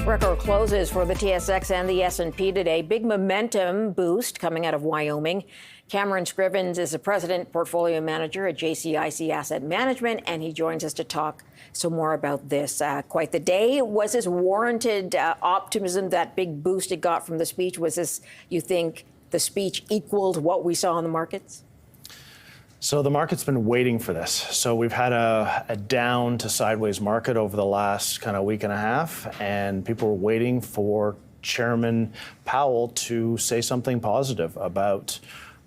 Record closes for the TSX and the S&P today. Big momentum boost coming out of Wyoming. Cameron Scrivens is the president portfolio manager at JCIC Asset Management, and he joins us to talk some more about this. Quite the day. Was this warranted optimism, that big boost it got from the speech? Was this, you think, the speech equaled what we saw in the markets? So the market's been waiting for this. So we've had a down to sideways market over the last kind of week and a half, and people were waiting for Chairman Powell to say something positive about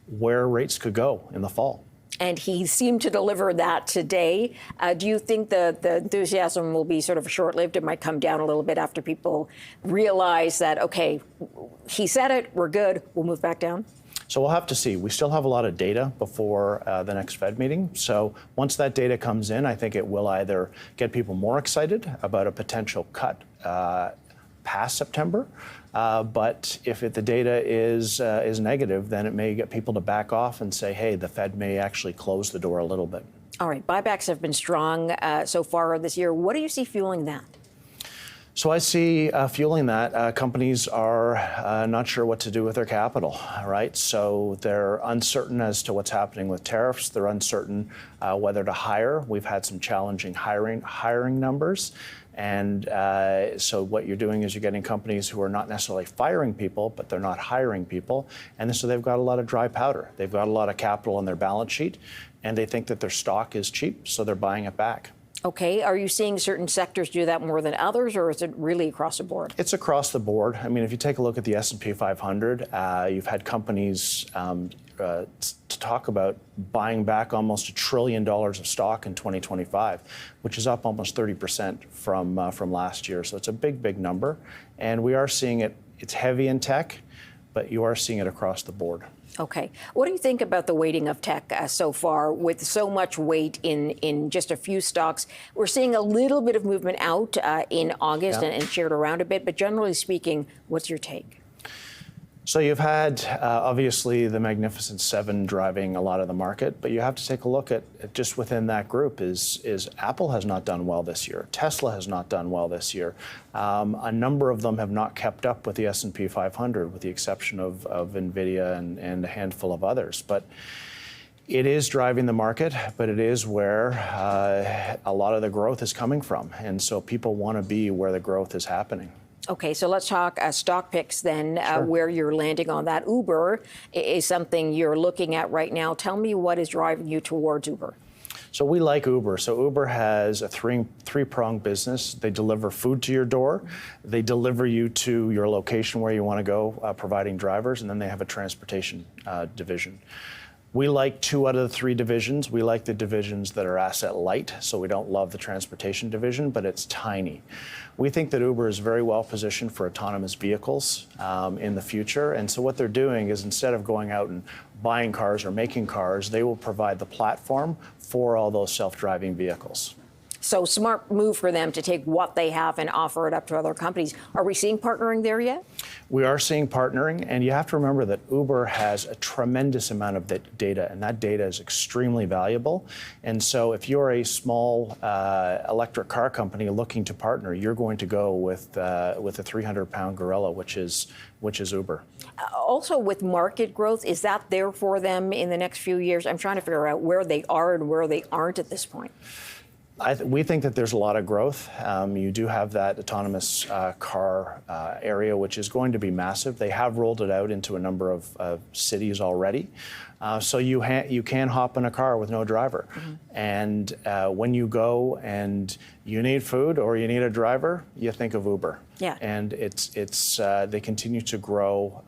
where rates could go in the fall. And he seemed to deliver that today. Do you think the enthusiasm will be sort of short-lived? It might come down a little bit after people realize that, okay, he said it, we're good, we'll move back down? So we'll have to see. We still have a lot of data before the next Fed meeting. So once that data comes in, I think it will either get people more excited about a potential cut past September. But if the data is negative, then it may get people to back off and say, hey, the Fed may actually close the door a little bit. All right. Buybacks have been strong so far this year. What do you see fueling that? So I see fueling that. Companies are not sure what to do with their capital, right? So they're uncertain as to what's happening with tariffs. They're uncertain whether to hire. We've had some challenging hiring numbers. And so what you're doing is you're getting companies who are not necessarily firing people, but they're not hiring people. And so they've got a lot of dry powder. They've got a lot of capital on their balance sheet, and they think that their stock is cheap, so they're buying it back. Okay. Are you seeing certain sectors do that more than others, or is it really across the board? It's across the board. I mean, if you take a look at the S&P 500, you've had companies to talk about buying back almost $1 trillion of stock in 2025, which is up almost 30% from last year. So it's a big, big number. And we are seeing it. It's heavy in tech, but you are seeing it across the board. Okay. What do you think about the weighting of tech so far, with so much weight in just a few stocks? We're seeing a little bit of movement out in August and shared around a bit, but generally speaking, what's your take? So you've had, obviously, the Magnificent Seven driving a lot of the market, but you have to take a look at just within that group is Apple has not done well this year. Tesla has not done well this year. A number of them have not kept up with the S&P 500, with the exception of NVIDIA and a handful of others. But it is driving the market, but it is where a lot of the growth is coming from. And so people want to be where the growth is happening. Okay, so let's talk stock picks then, Sure. where you're landing on that. Uber is something you're looking at right now. Tell me what is driving you towards Uber. So we like Uber. So Uber has a three-pronged business. They deliver food to your door. They deliver you to your location where you want to go, providing drivers, and then they have a transportation division. We like 2 out of the 3 divisions. We like the divisions that are asset light, so we don't love the transportation division, but it's tiny. We think that Uber is very well positioned for autonomous vehicles in the future. And so what they're doing is, instead of going out and buying cars or making cars, they will provide the platform for all those self-driving vehicles. So smart move for them to take what they have and offer it up to other companies. Are we seeing partnering there yet? We are seeing partnering, and you have to remember that Uber has a tremendous amount of data, and that data is extremely valuable. And so if you're a small electric car company looking to partner, you're going to go with a 300-pound gorilla, which is Uber. Also, with market growth, is that there for them in the next few years? I'm trying to figure out where they are and where they aren't at this point. We think that there's a lot of growth. You do have that autonomous car area, which is going to be massive. They have rolled it out into a number of cities already. So you can hop in a car with no driver. Mm-hmm. And when you go and you need food or you need a driver, you think of Uber. Yeah. And they continue to grow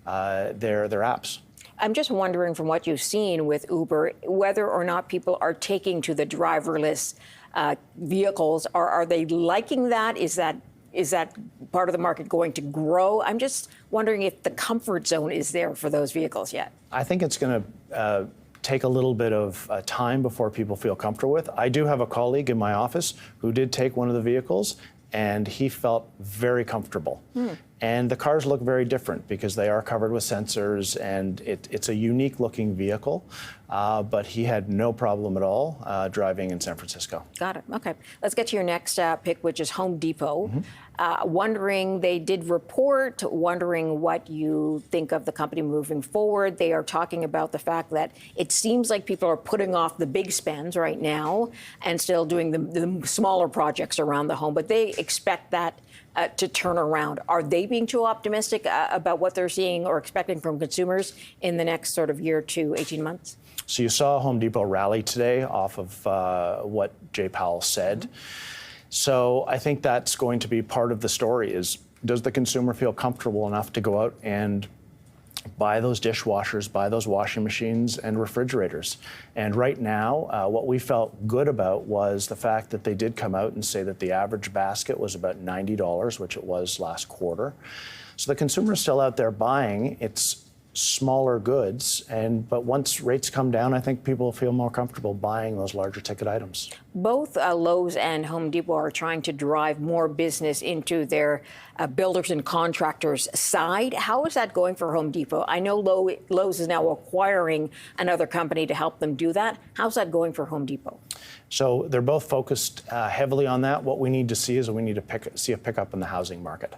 their apps. I'm just wondering, from what you've seen with Uber, whether or not people are taking to the driverless vehicles. Are they liking that? Is that part of the market going to grow? I'm just wondering if the comfort zone is there for those vehicles yet. I think it's going to take a little bit of time before people feel comfortable with. I do have a colleague in my office who did take one of the vehicles, and he felt very comfortable. And the cars look very different because they are covered with sensors, and it's a unique looking vehicle, but he had no problem at all driving in San Francisco. Got it. Okay. Let's get to your next pick, which is Home Depot. Wondering, they did report, wondering what you think of the company moving forward. They are talking about the fact that it seems like people are putting off the big spends right now and still doing the smaller projects around the home, but they expect that to turn around. Are they being too optimistic about what they're seeing or expecting from consumers in the next sort of year to 18 months? So you saw Home Depot rally today off of what Jay Powell said. So I think that's going to be part of the story is, does the consumer feel comfortable enough to go out and buy those dishwashers, buy those washing machines and refrigerators? And right now, what we felt good about was the fact that they did come out and say that the average basket was about $90, which it was last quarter. So the consumer is still out there buying. It's smaller goods, but once rates come down, I think people feel more comfortable buying those larger ticket items. Both Lowe's and Home Depot are trying to drive more business into their builders and contractors side. How is that going for Home Depot? I know Lowe's is now acquiring another company to help them do that. How's that going for Home Depot? So they're both focused heavily on that. What we need to see is we need to see a pickup in the housing market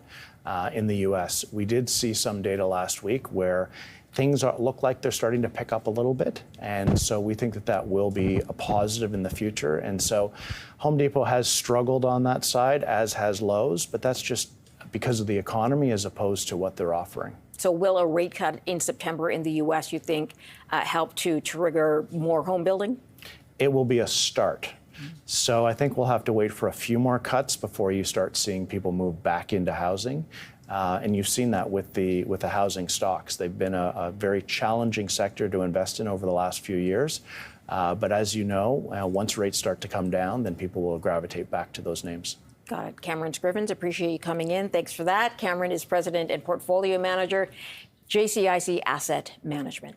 in the U.S. We did see some data last week where things look like they're starting to pick up a little bit, and so we think that that will be a positive in the future. And so Home Depot has struggled on that side, as has Lowe's, but that's just because of the economy as opposed to what they're offering. So will a rate cut in September in the U.S., you think, help to trigger more home building? It will be a start. So I think we'll have to wait for a few more cuts before you start seeing people move back into housing. And you've seen that with the housing stocks. They've been a very challenging sector to invest in over the last few years. But as you know, once rates start to come down, then people will gravitate back to those names. Got it. Cameron Scrivens, appreciate you coming in. Thanks for that. Cameron is president and portfolio manager, JCIC Asset Management.